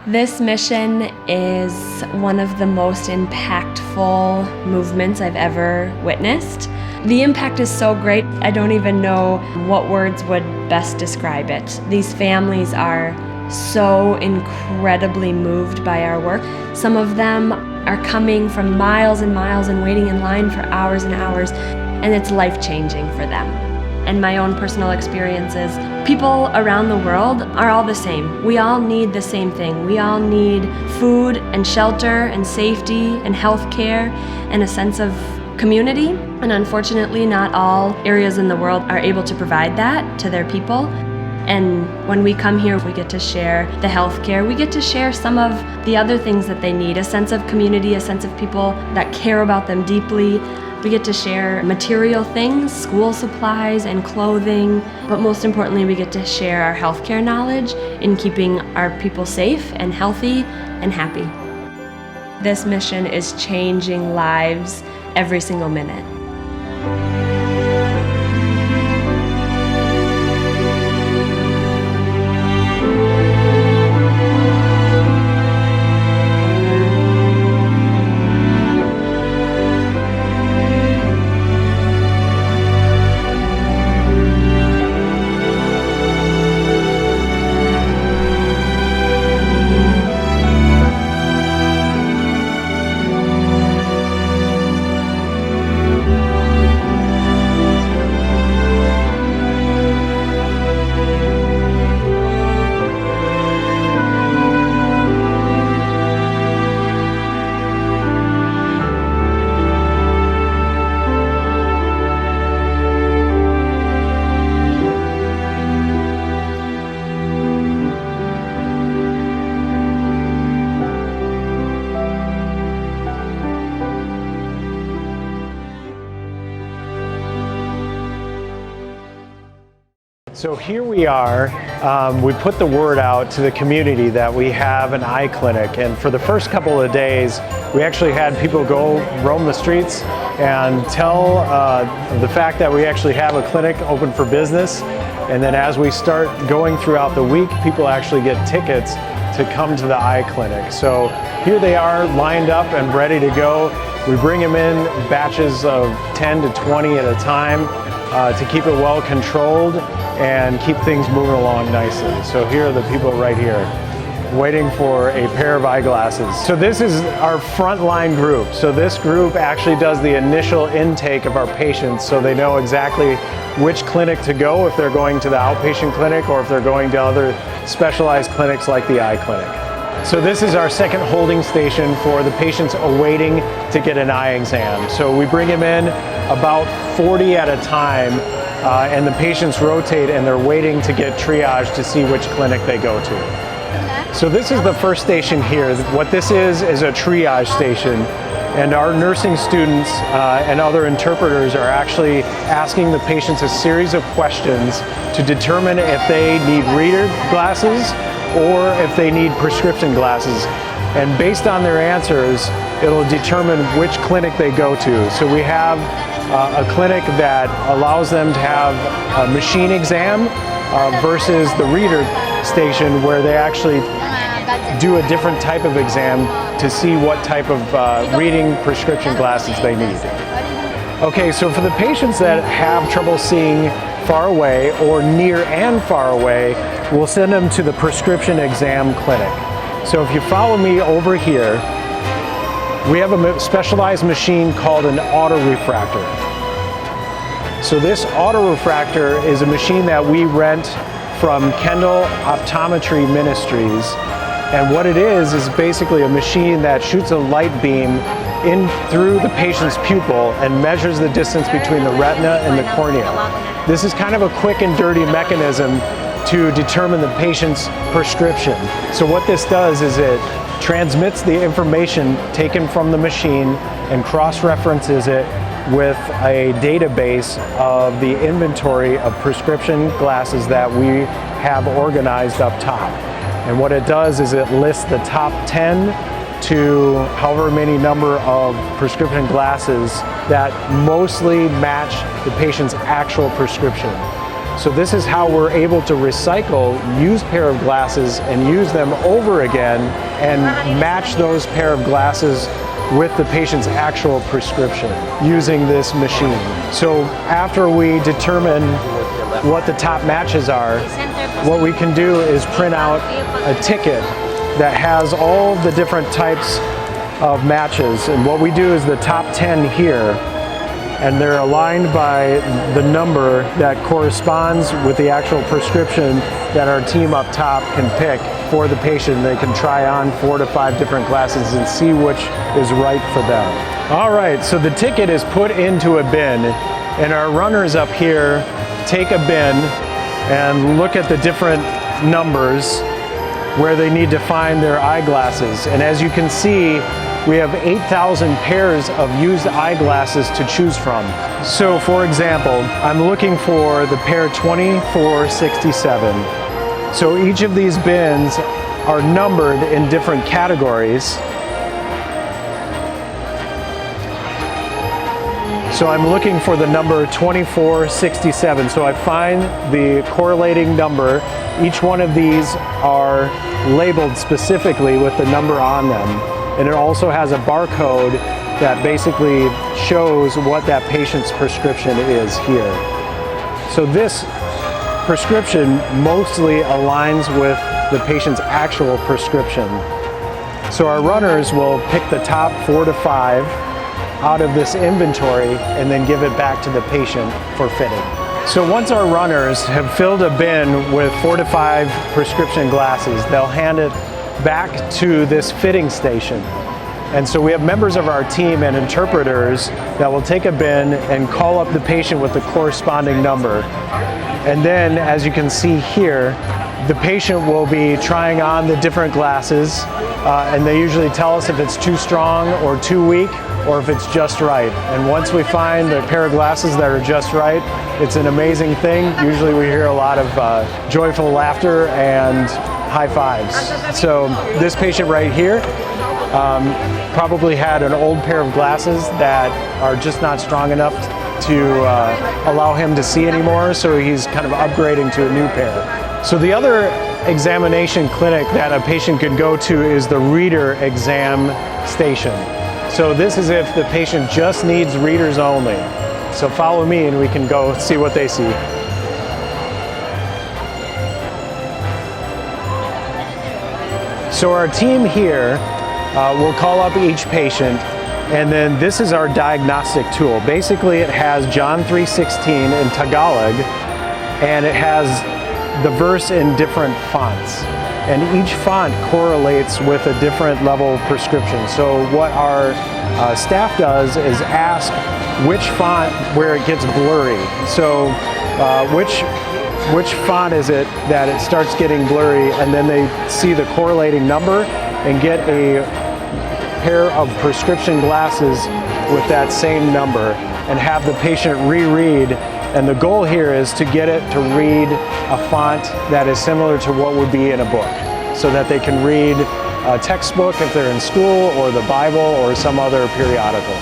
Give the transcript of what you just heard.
This mission is one of the most impactful movements I've ever witnessed. The impact is so great, I don't even know what words would best describe it. These families are so incredibly moved by our work. Some of them are coming from miles and miles and waiting in line for hours and hours, and it's life-changing for them. And my own personal experiences, people around the world are all the same. We all need the same thing. We all need food and shelter and safety and health care and a sense of community. And unfortunately, not all areas in the world are able to provide that to their people. And when we come here, we get to share the health care. We get to share some of the other things that they need, a sense of community, a sense of people that care about them deeply. We get to share material things, school supplies and clothing, but most importantly, we get to share our healthcare knowledge in keeping our people safe and healthy and happy. This mission is changing lives every single minute. So here we are, we put the word out to the community that we have an eye clinic, and for the first couple of days we actually had people go roam the streets and tell the fact that we actually have a clinic open for business, and then as we start going throughout the week, people actually get tickets to come to the eye clinic. So here they are lined up and ready to go. We bring them in batches of 10 to 20 at a time to keep it well controlled and keep things moving along nicely. So here are the people right here waiting for a pair of eyeglasses. So this is our frontline group. So this group actually does the initial intake of our patients so they know exactly which clinic to go if they're going to the outpatient clinic or if they're going to other specialized clinics like the eye clinic. So this is our second holding station for the patients awaiting to get an eye exam. So we bring them in about 40 at a time and the patients rotate and they're waiting to get triaged to see which clinic they go to. So this is the first station here. What this is a triage station, and our nursing students and other interpreters are actually asking the patients a series of questions to determine if they need reader glasses or if they need prescription glasses. And based on their answers, it'll determine which clinic they go to. So we have a clinic that allows them to have a machine exam versus the reader station where they actually do a different type of exam to see what type of reading prescription glasses they need. Okay, so for the patients that have trouble seeing far away or near and far away, we'll send them to the prescription exam clinic. So if you follow me over here, we have a specialized machine called an autorefractor. So this autorefractor is a machine that we rent from Kendall Optometry Ministries. And what it is basically a machine that shoots a light beam in through the patient's pupil and measures the distance between the retina and the cornea. This is kind of a quick and dirty mechanism to determine the patient's prescription. So what this does is it transmits the information taken from the machine and cross-references it with a database of the inventory of prescription glasses that we have organized up top. And what it does is it lists the top 10 to however many number of prescription glasses that mostly match the patient's actual prescription. So this is how we're able to recycle used pair of glasses and use them over again and match those pair of glasses with the patient's actual prescription using this machine. So after we determine what the top matches are, what we can do is print out a ticket that has all the different types of matches. And what we do is the top 10 here, and they're aligned by the number that corresponds with the actual prescription that our team up top can pick for the patient. They can try on 4 to 5 different glasses and see which is right for them. All right, so the ticket is put into a bin, and our runners up here take a bin and look at the different numbers where they need to find their eyeglasses. And as you can see, we have 8,000 pairs of used eyeglasses to choose from. So for example, I'm looking for the pair 2467. So each of these bins are numbered in different categories. So I'm looking for the number 2467. So I find the correlating number. Each one of these are labeled specifically with the number on them. And it also has a barcode that basically shows what that patient's prescription is here. So this prescription mostly aligns with the patient's actual prescription. So our runners will pick the top 4 to 5 out of this inventory and then give it back to the patient for fitting. So once our runners have filled a bin with 4 to 5 prescription glasses, they'll hand it back to this fitting station. And so we have members of our team and interpreters that will take a bin and call up the patient with the corresponding number. And then, as you can see here, the patient will be trying on the different glasses, and they usually tell us if it's too strong or too weak, or if it's just right. And once we find a pair of glasses that are just right, it's an amazing thing. Usually we hear a lot of joyful laughter and high fives. So this patient right here probably had an old pair of glasses that are just not strong enough to allow him to see anymore, so he's kind of upgrading to a new pair. So the other examination clinic that a patient could go to is the reader exam station. So this is if the patient just needs readers only. So follow me and we can go see what they see. So our team here will call up each patient, and then this is our diagnostic tool. Basically it has John 3:16 in Tagalog, and it has the verse in different fonts. And each font correlates with a different level of prescription. So what our staff does is ask which font where it gets blurry. So which font is it that it starts getting blurry, and then they see the correlating number and get a pair of prescription glasses with that same number and have the patient reread. And the goal here is to get it to read a font that is similar to what would be in a book, so that they can read a textbook if they're in school, or the Bible, or some other periodical.